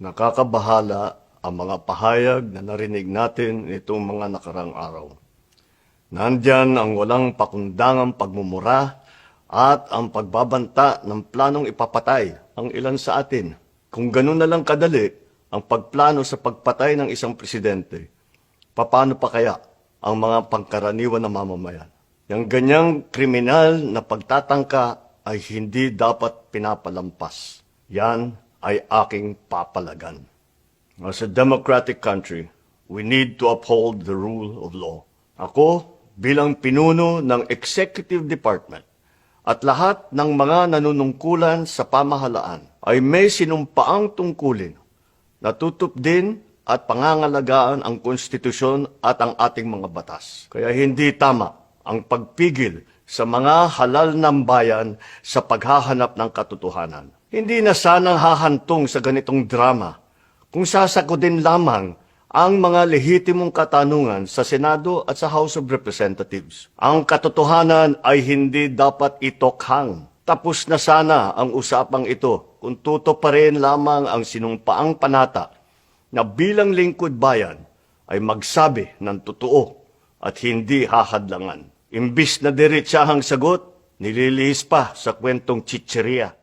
Nakakabahala ang mga pahayag na narinig natin nitong mga nakarang araw. Nandyan ang walang pakundangang pagmumura at ang pagbabanta ng planong ipapatay ang ilan sa atin. Kung ganun na lang kadali ang pagplano sa pagpatay ng isang presidente, paano pa kaya ang mga pangkaraniwan na mamamayan? Yung ganyang kriminal na pagtatangka ay hindi dapat pinapalampas. Yan ay aking papalagan. As a democratic country, we need to uphold the rule of law. Ako, bilang pinuno ng Executive Department at lahat ng mga nanunungkulan sa pamahalaan ay may sinumpaang tungkulin na tutupdin at pangangalagaan ang konstitusyon at ang ating mga batas. Kaya hindi tama ang pagpigil sa mga halal ng bayan sa paghahanap ng katotohanan. Hindi na sanang hahantong sa ganitong drama kung sasakodin lamang ang mga lehitimong katanungan sa Senado at sa House of Representatives. Ang katotohanan ay hindi dapat itokhang. Tapos na sana ang usapang ito kung tutuparin lamang ang sinumpaang panata na bilang lingkod bayan ay magsabi ng totoo at hindi hahadlangan. Imbis na diretsahang sagot, nililihis pa sa kwentong chicheria.